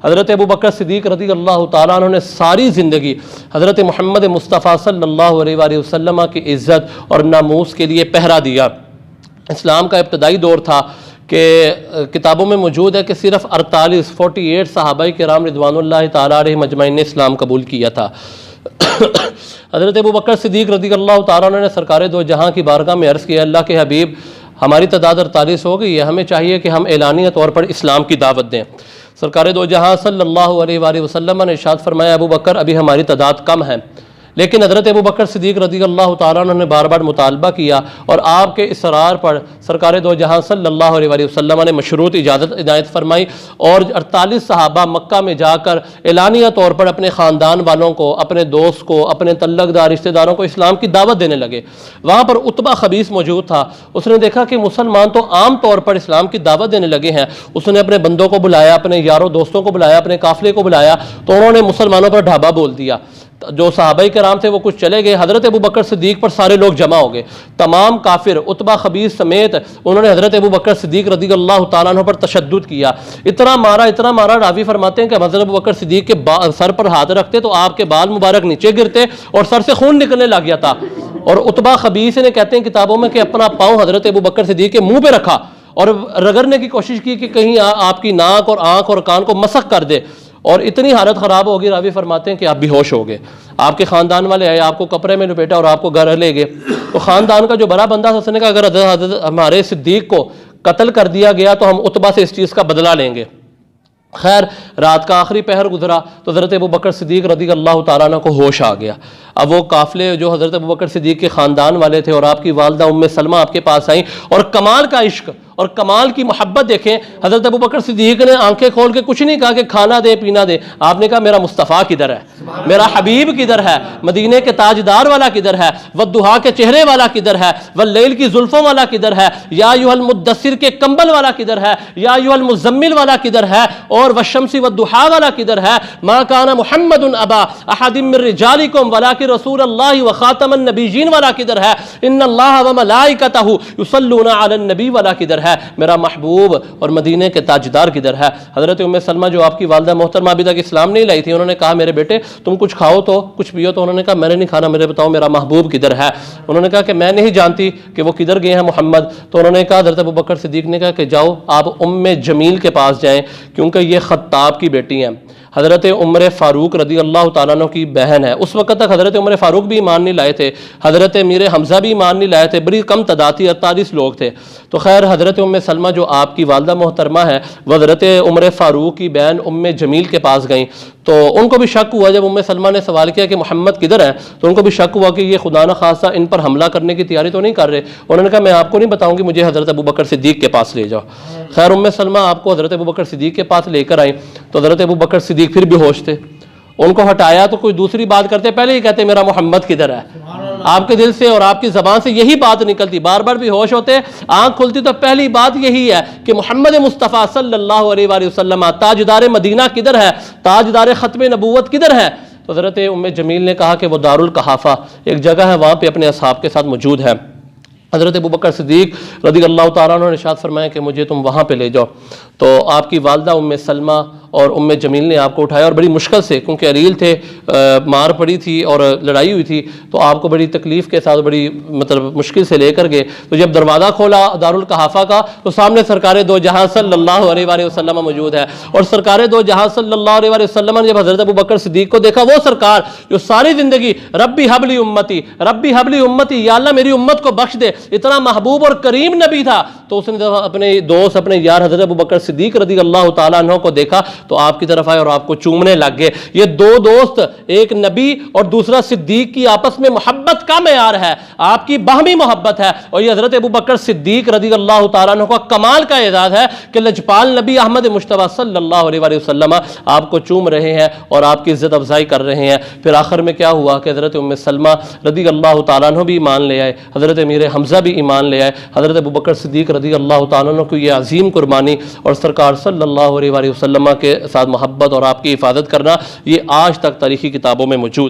حضرت ابو بکر صدیق رضی اللہ تعالیٰ عنہ نے ساری زندگی حضرت محمد مصطفیٰ صلی اللہ علیہ وآلہ وسلم کی عزت اور ناموس کے لیے پہرا دیا۔ اسلام کا ابتدائی دور تھا کہ کتابوں میں موجود ہے کہ صرف 48 صحابہ کرام رضوان اللہ تعالیٰ علیہ مجمعین نے اسلام قبول کیا تھا۔ حضرت ابو بکر صدیق رضی اللہ تعالیٰ عنہ نے سرکار دو جہاں کی بارگاہ میں عرض کیا، اللہ کے حبیب ہماری تعداد 48 ہو گئی ہے، ہمیں چاہیے کہ ہم اعلانیہ طور پر اسلام کی دعوت دیں۔ سرکار دو جہاں صلی اللہ علیہ وآلہ وسلم نے ارشاد فرمایا، ابو بکر ابھی ہماری تعداد کم ہے، لیکن حضرت ابو بکر صدیق رضی اللہ تعالیٰ عنہ نے بار بار مطالبہ کیا اور آپ کے اصرار پر سرکار دو جہاں صلی اللہ علیہ وآلہ وسلم نے مشروط اجازت عنایت فرمائی اور 48 صحابہ مکہ میں جا کر اعلانیہ طور پر اپنے خاندان والوں کو، اپنے دوست کو، اپنے تعلق دار رشتہ داروں کو اسلام کی دعوت دینے لگے۔ وہاں پر عتبہ خبیث موجود تھا، اس نے دیکھا کہ مسلمان تو عام طور پر اسلام کی دعوت دینے لگے ہیں، اس نے اپنے بندوں کو بلایا، اپنے یاروں دوستوں کو بلایا، اپنے قافلے کو بلایا، تو انہوں نے مسلمانوں پر ڈھابہ بول دیا۔ جو صحابہ کرام تھے وہ کچھ چلے گئے، حضرت ابو بکر صدیق پر سارے لوگ جمع ہو گئے، تمام کافر عتبہ خبیث سمیت انہوں نے حضرت ابو بکر صدیق رضی اللہ تعالیٰ عنہ پر تشدد کیا، اتنا مارا، راوی فرماتے ہیں کہ حضرت ابو بکر صدیق کے سر پر ہاتھ رکھتے تو آپ کے بال مبارک نیچے گرتے اور سر سے خون نکلنے لگ گیا تھا۔ اور عتبہ خبیث نے کہتے ہیں کتابوں میں کہ اپنا پاؤں حضرت ابو بکر صدیق کے منہ پہ رکھا اور رگڑنے کی کوشش کی کہ کہیں آپ کی ناک اور آنکھ اور کان کو مسخ کر دے، اور اتنی حالت خراب ہوگی، راوی فرماتے ہیں کہ آپ بے ہوش ہو گئے۔ آپ کے خاندان والے آئے، آپ کو کپڑے میں لپیٹا اور آپ کو گھر لے گئے۔ تو خاندان کا جو بڑا بندہ تھا اس نے کہا اگر حضرت ہمارے صدیق کو قتل کر دیا گیا تو ہم عتبہ سے اس چیز کا بدلہ لیں گے۔ خیر رات کا آخری پہر گزرا تو حضرت ابو بکر صدیق رضی اللہ تعالیٰ عنہ کو ہوش آ گیا۔ اب وہ قافلے جو حضرت ابو بکر صدیق کے خاندان والے تھے اور آپ کی والدہ ام سلمہ آپ کے پاس آئیں، اور کمال کا عشق اور کمال کی محبت دیکھیں، حضرت ابو بکر صدیق نے آنکھیں کھول کے کچھ نہیں کہا کہ کھانا دے پینا دے، آپ نے کہا میرا مصطفیٰ کدھر ہے، میرا حبیب کدھر ہے، مدینے کے تاجدار والا کدھر ہے، والضحیٰ کے چہرے والا کدھر ہے، واللیل کی زلفوں والا کدھر ہے، یا ایھا المدثر کے کمبل والا کدھر ہے، یا ایھا المزمل والا کدھر ہے، اور والشمس والضحیٰ والا کدھر ہے۔ ما کان محمد ابا احد من رجالکم ولکن رسول اللہ وخاتم النبیین والا کدھر ہے، ان اللہ وملائکتہ یصلون علی النبی والا کدھر ہے، میرا محبوب اور مدینے کے تاجدار کدھر ہے۔ حضرت ام سلمہ جو آپ کی والدہ محترمہ ابھی تک اسلام نہیں لائی تھی، انہوں نے کہا میرے بیٹے تم کچھ کھاؤ تو کچھ پیو، تو انہوں نے کہا میں نے نہیں کھانا، میرے بتاؤ میرا محبوب کدھر ہے۔ انہوں نے کہا کہ میں نہیں جانتی کہ وہ کدھر گئے ہیں محمد۔ تو انہوں نے کہا، حضرت ابو بکر صدیق نے کہا کہ جاؤ آپ ام جمیل کے پاس جائیں کیونکہ یہ خطاب کی بیٹی ہیں، حضرت عمر فاروق رضی اللہ تعالیٰ عنہ کی بہن ہے۔ اس وقت تک حضرت عمر فاروق بھی ایمان نہیں لائے تھے، حضرت امیر حمزہ بھی ایمان نہیں لائے تھے، بڑی کم تعداد تھی، 48 لوگ تھے۔ تو خیر حضرت ام سلمہ جو آپ کی والدہ محترمہ ہے وہ حضرت عمر فاروق کی بہن ام جمیل کے پاس گئیں، تو ان کو بھی شک ہوا جب ام سلمہ نے سوال کیا کہ محمد کدھر ہے، تو ان کو بھی شک ہوا کہ یہ خدا نخواستہ ان پر حملہ کرنے کی تیاری تو نہیں کر رہے۔ انہوں نے کہا میں آپ کو نہیں بتاؤں گی، مجھے حضرت ابو بکر صدیق کے پاس لے جاؤ۔ خیر ام سلمہ آپ کو حضرت ابو بکر صدیق کے پاس لے کر آئیں تو حضرت ابو بکر صدیق پھر بھی ہوش تھے، ان کو ہٹایا تو کوئی دوسری بات کرتے، پہلے ہی کہتے میرا محمد کدھر ہے۔ آپ کے دل سے اور آپ کی زبان سے یہی بات نکلتی، بار بار بھی ہوش ہوتے، آنکھ کھلتی تو پہلی بات یہی ہے کہ محمد مصطفیٰ صلی اللہ علیہ وآلہ وسلم تاجدار مدینہ کدھر ہے، تاجدار ختم نبوت کدھر ہے۔ تو حضرت ام جمیل نے کہا کہ وہ دارالقحافہ ایک جگہ ہے، وہاں پہ اپنے اصحاب کے ساتھ موجود ہے۔ حضرت ابو بکر صدیق رضی اللہ تعالیٰ عنہ نے ارشاد فرمایا کہ مجھے تم وہاں پہ لے جاؤ۔ تو آپ کی والدہ ام سلمہ اور ام جمیل نے آپ کو اٹھایا اور بڑی مشکل سے، کیونکہ علیل تھے، مار پڑی تھی اور لڑائی ہوئی تھی، تو آپ کو بڑی تکلیف کے ساتھ بڑی مشکل سے لے کر گئے۔ تو جب دروازہ کھولا دارالقحافہ کا تو سامنے سرکار دو جہاں صلی اللہ علیہ وآلہ وسلم موجود ہے، اور سرکار دو جہاں صلی اللہ علیہ وآلہ وسلم نے جب حضرت ابو بکر صدیق کو دیکھا، وہ سرکار جو ساری زندگی ربی حبلی امتی ربی حبلی امتی، یا اللہ میری امت کو بخش دے، اتنا محبوب اور کریم نبی تھا، تو اس نے اپنے دوست اپنے یار حضرت ابو بکر صدیق رضی اللہ تعالیٰ عنہ کو دیکھا تو آپ کی طرف آئے اور آپ کو چومنے لگ گئے۔ یہ دو دوست، ایک نبی اور دوسرا صدیق کی آپس میں محبت کا معیار ہے، آپ کی باہمی محبت ہے، اور یہ حضرت ابو بکر صدیق رضی اللہ تعالیٰ عنہ کا کمال کا اعزاز ہے کہ لجپال نبی احمد مجتبیٰ صلی اللہ علیہ وآلہ وسلم آپ کو چوم رہے ہیں اور آپ کی عزت افزائی کر رہے ہیں۔ پھر آخر میں کیا ہوا کہ حضرت ام سلمہ رضی اللہ تعالیٰ عنہ بھی ایمان لے آئے، حضرت امیر حمزہ بھی ایمان لے آئے، حضرت ابو بکر صدیق رضی اللہ تعالیٰ عنہ کو یہ عظیم قربانی اور سرکار صلی اللہ علیہ وآلہ وسلم کے ساتھ محبت اور آپ کی حفاظت کرنا، یہ آج تک تاریخی کتابوں میں موجود ہے۔